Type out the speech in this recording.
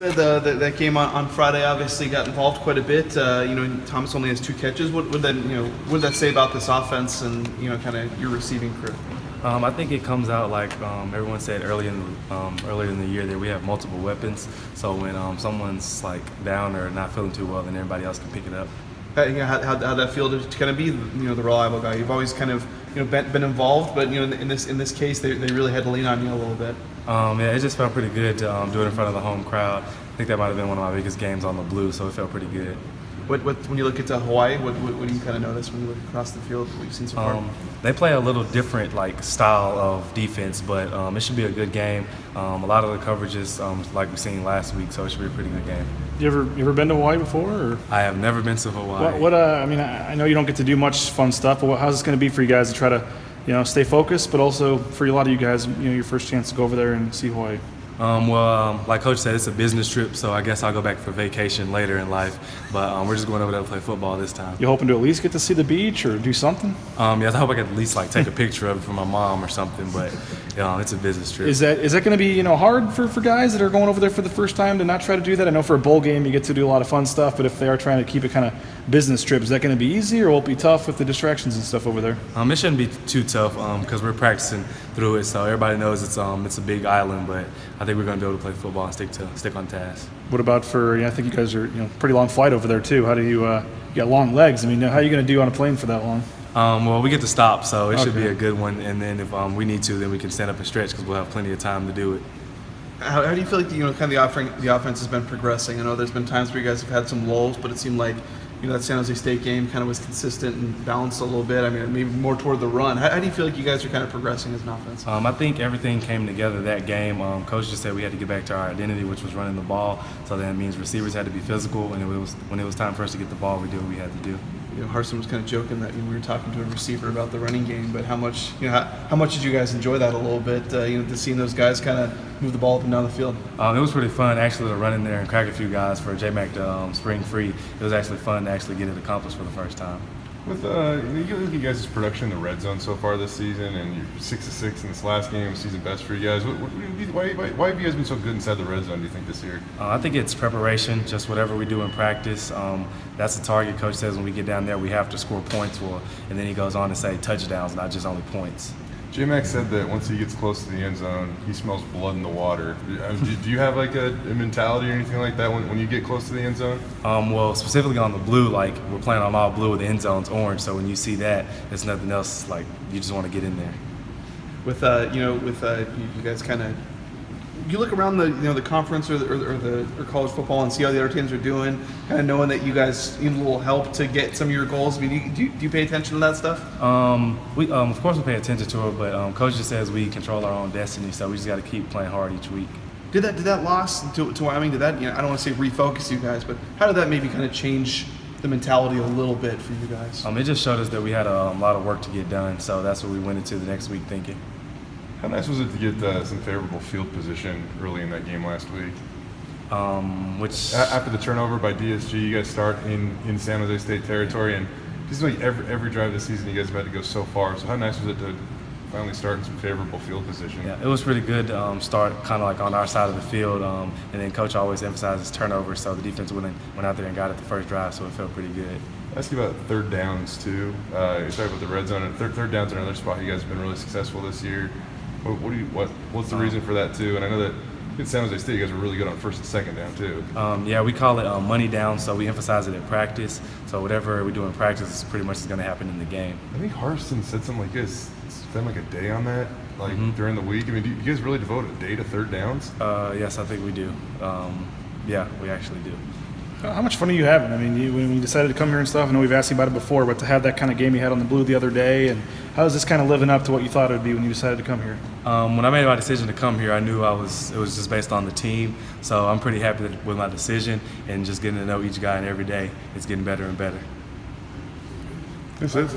That game on Friday obviously got involved quite a bit. Thomas only has 2 catches. What would that say about this offense and kind of your receiving crew? I think it comes out like everyone said earlier in the year that we have multiple weapons. So when someone's like down or not feeling too well, then everybody else can pick it up. How that feel to kind of be the reliable guy? You've always kind of been involved, but in this case they really had to lean on you a little bit. Yeah, it just felt pretty good to do it in front of the home crowd. I think that might have been one of my biggest games on the blue, so it felt pretty good. When you look at Hawaii, what do you kind of notice when you look across the field? What you've seen so far? They play a little different style of defense, but it should be a good game. A lot of the coverages like we've seen last week, so it should be a pretty good game. You ever been to Hawaii before? Or? I have never been to Hawaii. I know you don't get to do much fun stuff, but how's this going to be for you guys to try to stay focused, but also for a lot of you guys, your first chance to go over there and see Hawaii? Like Coach said, it's a business trip, so I guess I'll go back for vacation later in life. But we're just going over there to play football this time. You hoping to at least get to see the beach or do something? Yeah, I hope I can at least take a picture of it for my mom or something. But it's a business trip. Is that going to be hard for guys that are going over there for the first time to not try to do that? I know for a bowl game you get to do a lot of fun stuff, but if they are trying to keep it kind of business trip, is that going to be easy or will it be tough with the distractions and stuff over there? It shouldn't be too tough because we're practicing through it, so everybody knows it's a big island. But I think we're going to be able to play football and stick on task. What about I think you guys are pretty long flight over there too. How do you got long legs? I mean, how are you going to do on a plane for that long? Well, we get to stop, so it should be a good one. And then if we need to, then we can stand up and stretch because we'll have plenty of time to do it. How do you feel like the offense has been progressing? I know there's been times where you guys have had some lulls, but it seemed like that San Jose State game kind of was consistent and balanced a little bit. I mean, maybe more toward the run. How do you feel like you guys are kind of progressing as an offense? I think everything came together that game. Coach just said we had to get back to our identity, which was running the ball. So that means receivers had to be physical, and when it was time for us to get the ball, we did what we had to do. Harsin was kind of joking that we were talking to a receiver about the running game, but how much did you guys enjoy that a little bit? To seeing those guys kind of move the ball up and down the field. It was pretty fun actually to run in there and crack a few guys for J-Mac to spring free. It was actually fun to actually get it accomplished for the first time. With you guys' production in the red zone so far this season, and you're 6-6 in this last game, season best for you guys. Why have you guys been so good inside the red zone, do you think, this year? I think it's preparation, just whatever we do in practice. That's the target. Coach says when we get down there, we have to score points for, and then he goes on to say touchdowns, not just only points. J-Mac said that once he gets close to the end zone, he smells blood in the water. Do you have a mentality or anything like that when you get close to the end zone? Well, specifically on the blue, we're playing on all blue with the end zone's orange. So when you see that, it's nothing else. You just want to get in there. With you guys kind of. You look around the conference or college football and see how the other teams are doing, kind of knowing that you guys need a little help to get some of your goals. I mean, do you pay attention to that stuff? We of course we pay attention to it, but Coach just says we control our own destiny, so we just got to keep playing hard each week. Did that loss to Wyoming? Did that I don't want to say refocus you guys, but how did that maybe kind of change the mentality a little bit for you guys? It just showed us that we had a lot of work to get done, so that's what we went into the next week thinking. How nice was it to get some favorable field position early in that game last week? After the turnover by DSG, you guys start in San Jose State territory, and it seems like every drive this season you guys have had to go so far. So how nice was it to finally start in some favorable field position? Yeah, it was pretty good start kind of on our side of the field, and then Coach always emphasizes turnovers, so the defense went out there and got it the first drive, so it felt pretty good. I'll ask you about third downs too. You talked about the red zone, and third downs are another spot you guys have been really successful this year. What's the reason for that too? And I know that in San Jose State, you guys were really good on first and second down too. Yeah, we call it money down, so we emphasize it in practice. So whatever we do in practice is pretty much going to happen in the game. I think Harsin said something like this. Spend a day on that, during the week. I mean, do you guys really devote a day to third downs? Yes, I think we do. Yeah, we actually do. How much fun are you having? I mean, when you decided to come here and stuff, I know we've asked you about it before, but to have that kind of game you had on the blue the other day, and how is this kind of living up to what you thought it would be when you decided to come here? When I made my decision to come here, I knew it was just based on the team. So I'm pretty happy with my decision, and just getting to know each guy and every day, it's getting better and better. That's it.